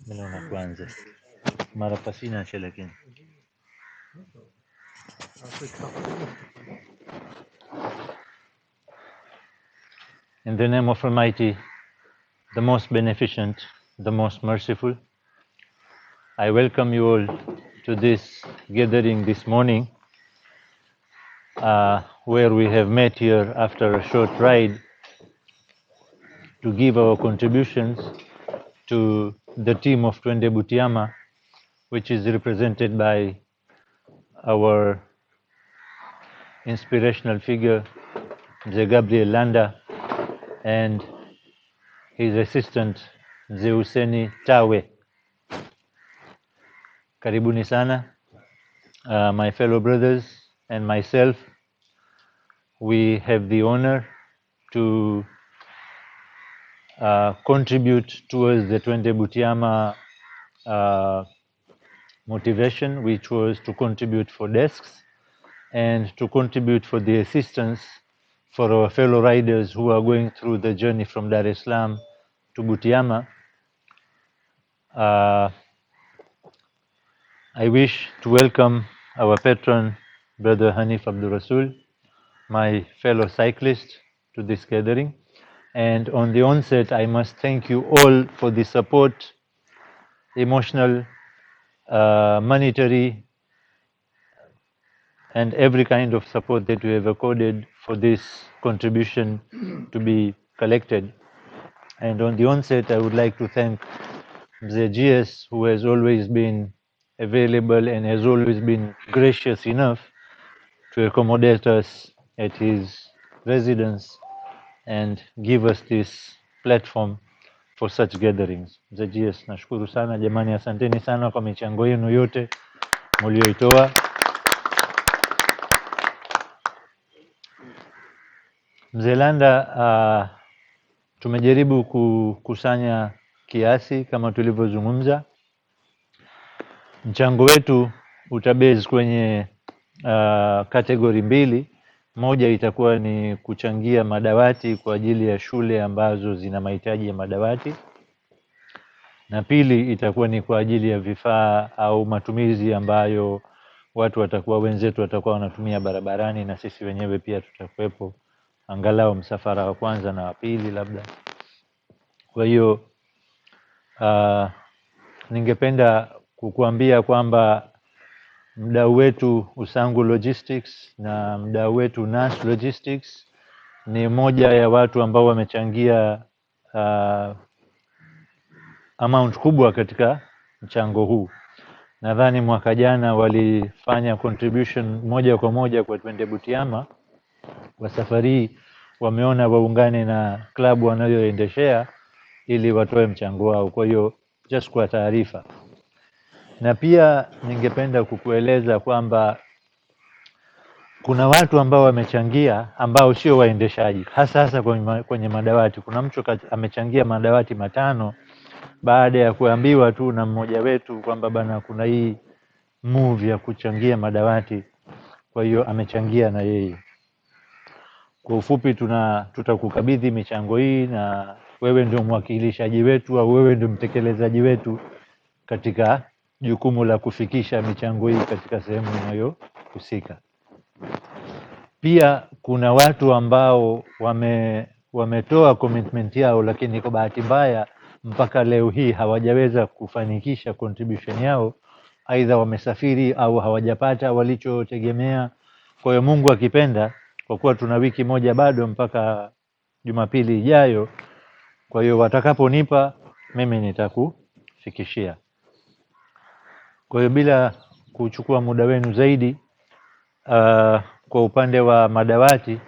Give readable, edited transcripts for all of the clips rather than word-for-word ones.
Melona kwanza. Mara pasina c'è lakini. In the name of Almighty, the most beneficent, the most merciful, I welcome you all to this gathering this morning, where we have met here after a short ride to give our contributions to the team of Twende Butiama, which is represented by our inspirational figure, Mzee Gabriel Landa, and his assistant, Mzee Huseni Tawe. Karibuni sana. My fellow brothers and myself, we have the honor to contribute towards the Twende Butiama motivation, which was to contribute for desks and to contribute for the assistance for our fellow riders who are going through the journey from Dar es Salaam to Butiama. I wish to welcome our patron, Brother Hanif Abdul Rasul, my fellow cyclist, to this gathering. And on the onset, I must thank you all for the support, emotional, monetary, and every kind of support that you have accorded for this contribution to be collected. And on the onset, I would like to thank Mzee GS, who has always been available and has always been gracious enough to accommodate us at his residence and give us this platform for such gatherings. Mzee GS, nashukuru sana jamani, asanteni sana kwa michango yenu yote mlioitoa. Mzee Landa, tumejaribu kukusanya kiasi kama tulivyozungumza. Mchango wetu utabase kwenye kategori mbili. Moja itakuwa ni kuchangia madawati kwa ajili ya shule ambazo zina mahitaji ya madawati, na pili itakuwa ni kwa ajili ya vifaa au matumizi ambayo wenzetu watakuwa wanatumia barabarani, na sisi wenyewe pia tutakuwepo angalau msafara wa kwanza na wa pili labda. Kwa hiyo ningependa kukuambia kwamba mdau wetu Usangu Logistics na mdau wetu Nas Logistics ni moja ya watu ambao wamechangia amount kubwa katika mchango huu. Nadhani mwaka jana walifanya contribution moja kwa moja kwa Twende Butiama. Kwa safari wameona waungane na klabu wanayoendeshea ili watoe mchango wao. Kwa hiyo just kwa taarifa. Na pia ningependa kukueleza kwamba kuna watu ambao wamechangia ambao sio waendeshaji, hasa kwenye madawati. Kuna mtu amechangia madawati 5 baada ya kuambiwa tu na mmoja wetu kwamba bana kuna hii move ya kuchangia madawati, kwa hiyo amechangia na yeye. Kwa ufupi tutakukabidhi michango hii na wewe ndio mwakilishaji wetu au wewe ndio mtekelezaji wetu katika jukumu la kufikisha michango hii katika sehemu inayohusika. Pia kuna watu ambao wametoa commitment yao, lakini kwa bahati mbaya mpaka leo hii hawajaweza kufanikisha contribution yao, aidha wamesafiri au hawajapata walichotegemea. Kwa hiyo Mungu akipenda, kwa kuwa tuna wiki moja bado mpaka Jumapili ijayo, kwa hiyo watakaponipa mimi nitakufikishia. Kwa hiyo bila kuchukua muda wenu zaidi, kwa upande wa madawati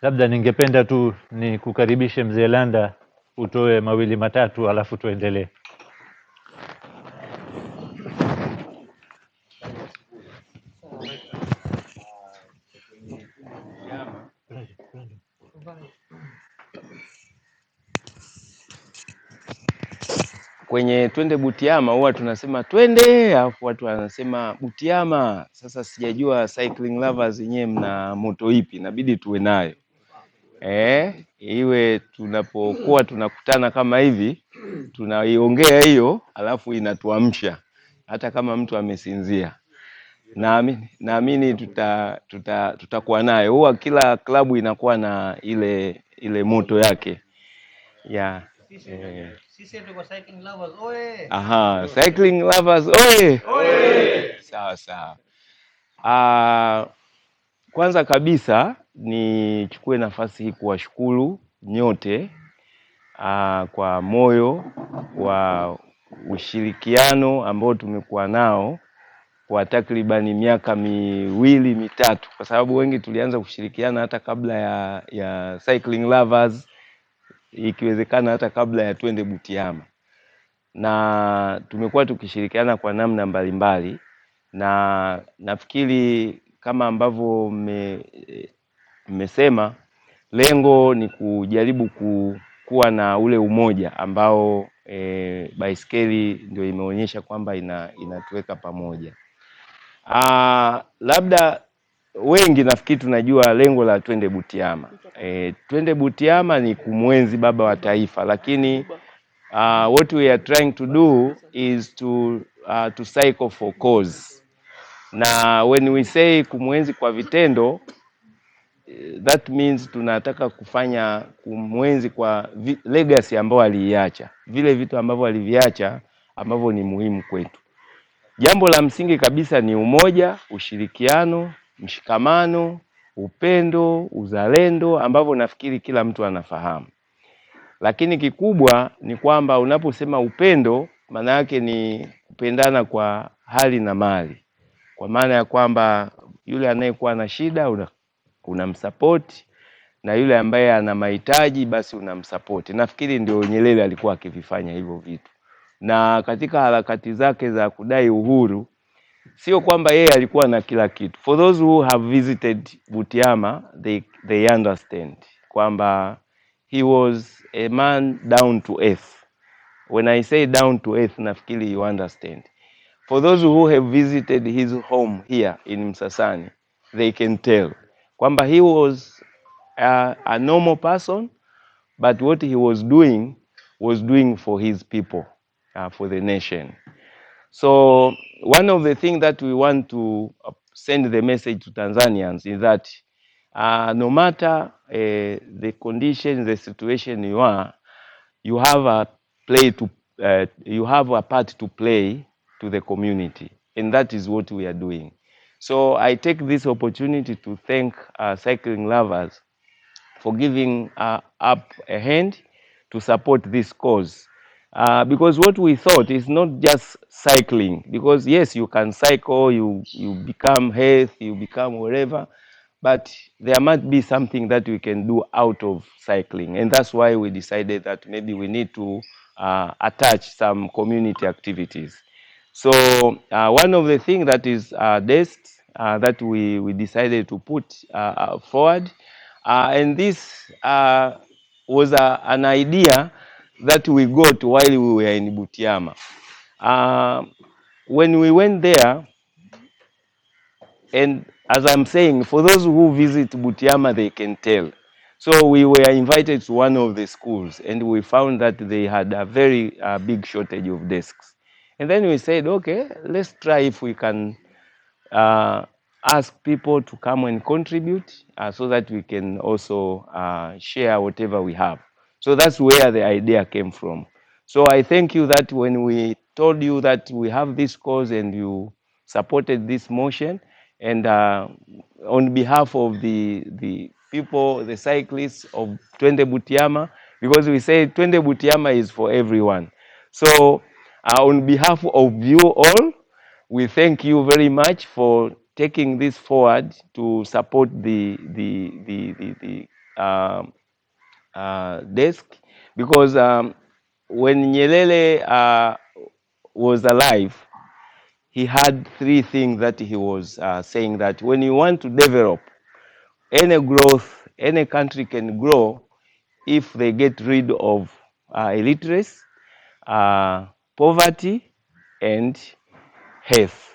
Labda ningependa tu ni kukaribishe mzee Landa, utoe mawili matatu alafu tuendelee. Kwenye twende Butiama huwa tunasema twende, alafu watu wanasema Butiama. Sasa sijajua Cycling Lovers yenyewe mna moto ipi, inabidi tuwe nayo iwe tunapokuwa tunakutana kama hivi tunaiongea hiyo, alafu inatuamsha hata kama mtu amesinzia. Naamini tutakuwa nayo. Huwa kila klabu inakuwa na ile moto yake ya Sisi tuko Cycling Lovers oye. Aha, Cycling Lovers oye. Oye. Sawa sawa. Kwanza kabisa nichukue nafasi hii kuwashukuru nyote kwa moyo wa ushirikiano ambao tumekuwa nao kwa takribani miaka miwili mitatu, kwa sababu wengi tulianza kushirikiana hata kabla ya Cycling Lovers, ikiwezekana hata kabla ya twende Butiama, na tumekuwa tukishirikiana kwa namna mbalimbali, na nafikiri kama ambavyo mmesema, lengo ni kujaribu kuwa na ule umoja ambao baiskeli ndio imeonyesha kwamba inatuweka pamoja. Labda wengi nafikiri tunajua lengo la twende Butiama. Twende Butiama ni kumwenzi baba wa taifa, lakini what we are trying to do is to cycle for cause. Na when we say kumwenzi kwa vitendo, that means tunataka kufanya kumwenzi kwa legacy ambayo aliiacha, vile vitu ambavyo aliviacha ambavyo ni muhimu kwetu. Jambo la msingi kabisa ni umoja, ushirikiano, mshikamano, upendo, uzalendo, ambavyo nafikiri kila mtu anafahamu. Lakini kikubwa ni kwamba unaposema upendo, maana yake ni kupendana kwa hali na mali. Kwa maana ya kwamba yule anayekuwa na shida unamsupport, na yule ambaye ana mahitaji basi unamsupport. Nafikiri ndio Nyerere alikuwa akivifanya hivyo vitu. Na katika harakati zake za kudai uhuru, sio kwamba yeye alikuwa na kila kitu. For those who have visited Butiama, they understand kwamba he was a man down to earth. When I say down to earth, nafikiri you understand. For those who have visited his home here in Msasani, they can tell kwamba he was a normal person, but what he was doing for his people, for the nation. So one of the things that we want to send the message to Tanzanians is that no matter the condition, the situation you are, you have a you have a part to play to the community, and that is what we are doing. So I take this opportunity to thank Cycling Lovers for giving up a hand to support this cause. Because what we thought is not just cycling, because yes, you can cycle, you become health, you become whatever, but there might be something that we can do out of cycling, and that's why we decided that maybe we need to attach some community activities. So one of the things that is desks that we decided to put forward, and this was an idea that we got while we were in Butiama. When we went there, and as I'm saying, for those who visit Butiama, they can tell. So we were invited to one of the schools, and we found that they had a very big shortage of desks. And then we said, okay, let's try if we can ask people to come and contribute so that we can also share whatever we have. So that's where the idea came from. So I thank you that when we told you that we have this cause and you supported this motion, and on behalf of the people, the cyclists of Twende Butiama, because we say Twende Butiama is for everyone. So on behalf of you all, we thank you very much for taking this forward to support the desk, because when Nyerere was alive, he had three things that he was saying, that when you want to develop any growth, any country can grow if they get rid of illiteracy, poverty, and health.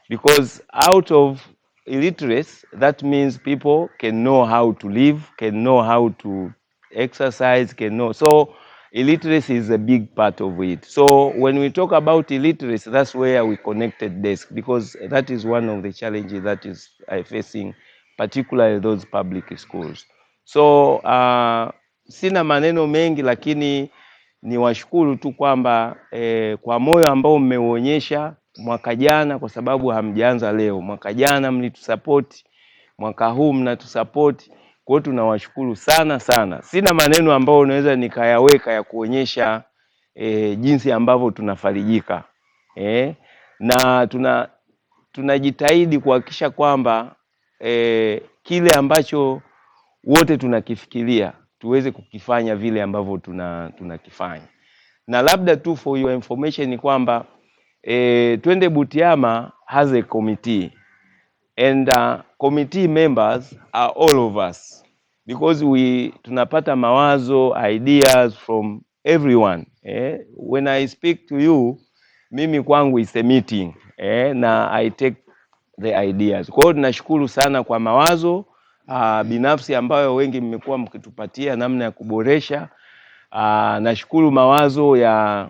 Because out of illiteracy, that means people can know how to live, can know how to exercise, can know. So illiteracy is a big part of it. So when we talk about illiteracy, that's where we connected desk, because that is one of the challenges that is facing particularly those public schools. So sina maneno mengi, lakini ni washukuru tu kwamba kwa moyo ambao mmeuonyesha mwaka jana, kwa sababu hamjaanza leo. Mwaka jana mlitusupport, mwaka huu mnatusupport. Kwa hiyo tunawashukuru sana sana. Sina maneno ambayo naweza nikayaweka ya kuonyesha jinsi ambavyo tunafarijika. Na tunajitahidi kuhakikisha kwamba kile ambacho wote tunakifikiria tuweze kukifanya vile ambavyo tunakifanya. Na labda tu for your information ni kwamba Twende Butiama has a committee, and committee members are all of us, because tunapata mawazo, ideas from everyone. When I speak to you, mimi kwangu is a meeting, na I take the ideas. Kwa hiyo tunashukuru sana kwa mawazo binafsi ambayo wengi mmekuwa mkitupatia namna ya kuboresha. Nashukuru mawazo ya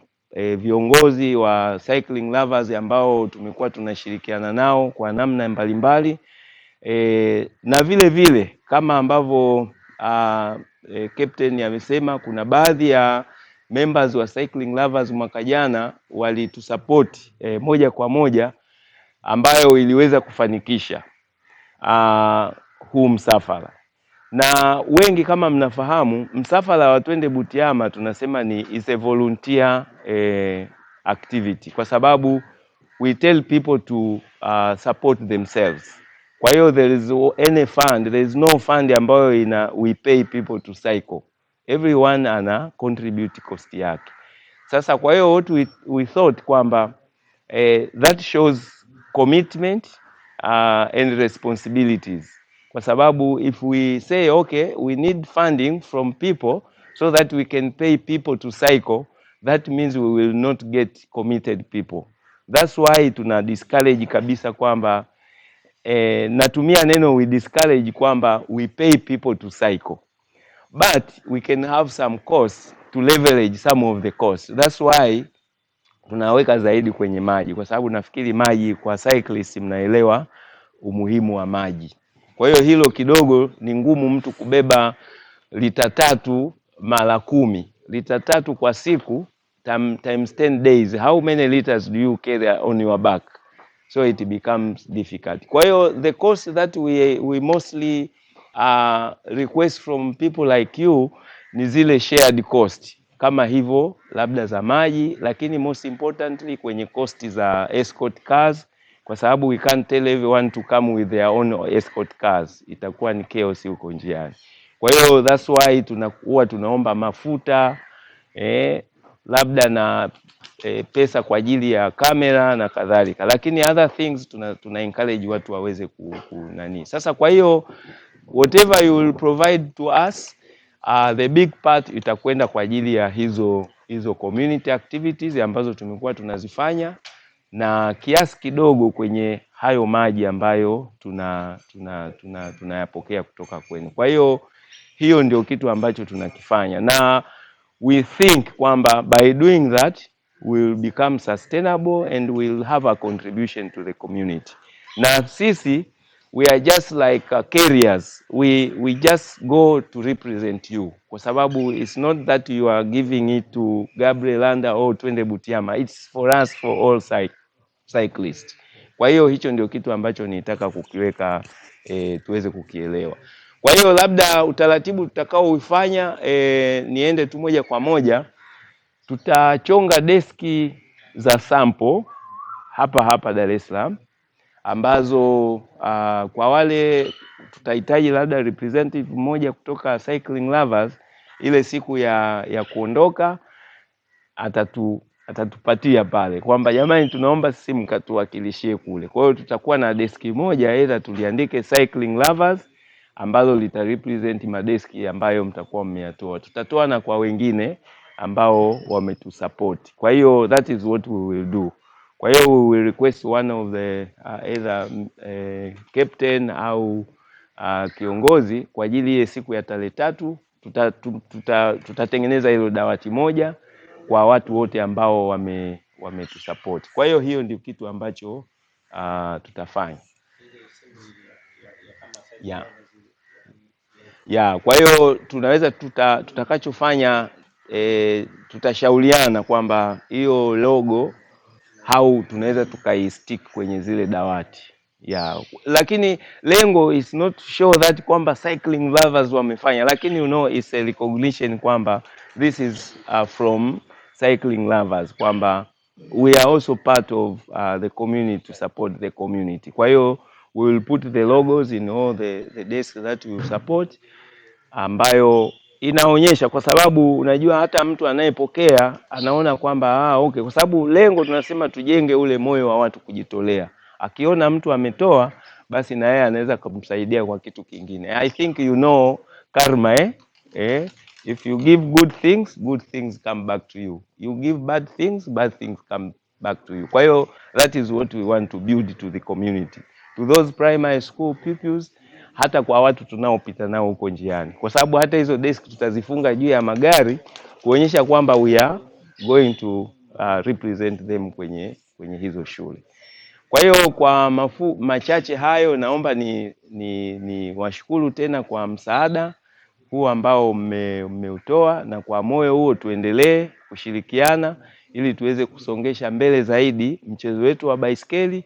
viongozi wa Cycling Lovers ambao tumekuwa tunashirikiana nao kwa namna mbalimbali. Na vile vile kama ambavyo captain amesema, kuna baadhi ya members wa Cycling Lovers mwaka jana walitusupport moja kwa moja, ambayo iliweza kufanikisha huu msafara. Na wengi kama mnafahamu, msafara wa Twende Butiama tunasema is a volunteer activity, kwa sababu we tell people to support themselves. Kwa hiyo there is no fund ambayo we pay people to cycle. Everyone ana contribute cost yake. Sasa kwa hiyo what we thought kwamba that shows commitment and responsibilities. Kwa sababu if we say okay, we need funding from people so that we can pay people to cycle, that means we will not get committed people. That's why tuna discourage kabisa kwamba natumia neno we discourage kwamba we pay people to cycle, but we can have some costs to leverage some of the costs. That's why tunaweka zaidi kwenye maji, kwa sababu nafikiri maji kwa cyclist mnaelewa umuhimu wa maji. Kwa hiyo hilo kidogo ni ngumu mtu kubeba lita 3 mara 10. Lita 3 kwa siku times 10 days. How many liters do you carry on your back? So it becomes difficult. Kwa hiyo the cost that we mostly request from people like you ni zile shared cost, kama hivyo labda za maji, lakini most importantly kwenye cost za escort cars, kwa sababu we can't tell everyone to come with their own escort cars, itakuwa ni chaos huko njiani. Kwa hiyo that's why tunaomba mafuta, labda na pesa kwa ajili ya kamera na kadhalika, lakini other things tuna encourage watu waweze nani. Sasa kwa hiyo whatever you will provide to us, the big part itakwenda kwa ajili ya hizo community activities ambazo tumekuwa tunazifanya, na kiasi kidogo kwenye hayo maji ambayo tunayapokea kutoka kwenu. Kwa hiyo ndio kitu ambacho tunakifanya, na we think kwamba by doing that we will become sustainable and we will have a contribution to the community. Na sisi we are just like carriers. We just go to represent you, kwa sababu it's not that you are giving it to Gabriel Landa or Twende Butiama, it's for us, for all cyclists. Kwa hiyo hicho ndio kitu ambacho nitaka kukiweka tuweze kukielewa. Kwa hiyo labda utaratibu tutakao ufanya, niende tu moja kwa moja, tutachonga deski za sample hapa Dar es Salaam, ambazo kwa wale tutahitaji labda representative mmoja kutoka Cycling Lovers, ile siku ya kuondoka atatupatia pale kwamba jamani, tunaomba sisi mkatuwakilishie kule. Kwa hiyo tutakuwa na deski moja, aidha tuliandike Cycling Lovers ambalo lita represent madeski ambayo mtakuwa mmeyatoa. Tutatoa na kwa wengine ambao wametusupport. Kwa hiyo that is what we will do. Kwa hiyo we will request one of the either captain au kiongozi kwa ajili ya siku ya tarehe 3 tutatengeneza hilo dawati moja kwa watu wote ambao wametusupport. Kwa hiyo hiyo ndio kitu ambacho tutafanya. Kwa hiyo tunaweza tutakachofanya tutashauriana kwamba hiyo logo au tunaweza tukaistick kwenye zile dawati. Lakini lengo is not to show that kwamba Cycling Lovers wamefanya, lakini you know it's a recognition kwamba this is from Cycling Lovers, kwamba we are also part of the community to support the community. Kwa hiyo we will put the logos in all the desks that we will support, ambayo inaonyesha, kwa sababu unajua hata mtu anayepokea anaona kwamba okay, kwa sababu lengo tunasema tujenge ule moyo wa watu kujitolea. Akiona mtu ametoa, basi na yeye anaweza kumsaidia kwa kitu kingine. I think you know karma, if you give good things come back to you. You give bad things come back to you. Kwa hiyo that is what we want to build to the community, to those primary school pupils, hata kwa watu tunaopita nao huko njiani, kwa sababu hata hizo desk tutazifunga juu ya magari kuonyesha kwamba we are going to represent them kwenye hizo shule. Kwa hiyo kwa machache hayo, naomba ni washukuru tena kwa msaada huu ambao mmeutoa, na kwa moyo huo tuendelee kushirikiana ili tuweze kusongesha mbele zaidi mchezo wetu wa baiskeli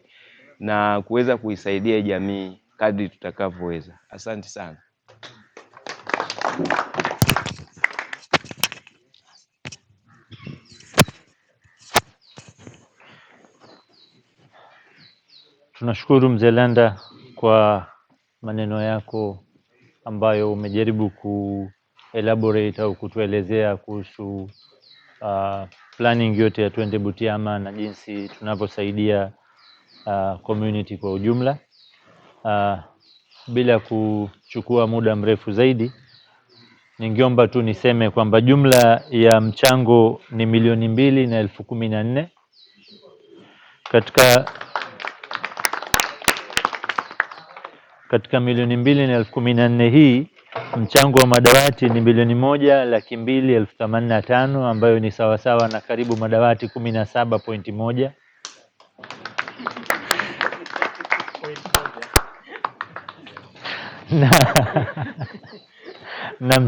na kuweza kuisaidia jamii kadri tutakavyoweza. Asante sana. Tunashukuru Mzee Landa kwa maneno yako ambayo umejaribu elaborate au kutuelezea kuhusu planning yote ya Twende Butiama na jinsi tunavyosaidia community kwa ujumla. Bila kuchukua muda mrefu zaidi, ningeomba tu niseme kwamba jumla ya mchango ni 2,014,000. Katika 2,014,000 hii, mchango wa madawati ni 1,02,85,000 ambayo ni sawasawa na karibu madawati 17.1. na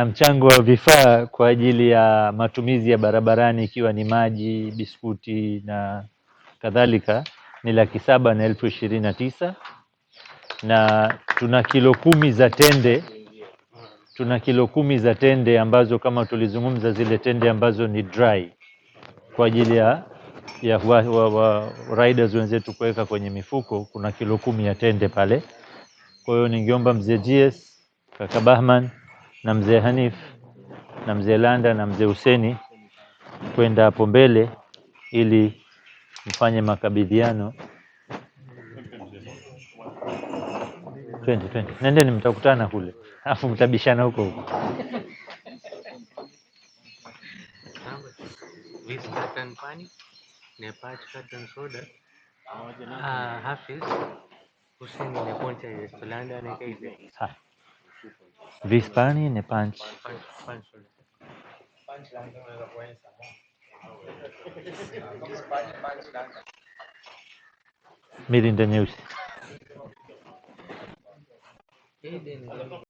mchango wa vifaa kwa ajili ya matumizi ya barabarani, ikiwa ni maji, biskuti na kadhalika, ni 7,729,000. na tuna kilo 10 za tende ambazo kama tulizungumza, zile tende ambazo ni dry kwa ajili ya riders wenzetu kuweka kwenye mifuko. Kuna kilo 10 ya tende pale. Kwa hiyo ningeomba Mzee GS, Kaka Bahman na Mzee Hanif na Mzee Landa na Mzee Huseni kwenda hapo mbele ili mfanye makabidhiano. Twende. Nendeni, mtakutana kule. Alafu mtabishana huko. This carton pani, Nepal carton soda, Hafiz, Hussein ne poncha Yolanda ne kaise. Vispani ne punch. Punch soda. Mirinda nyeusi.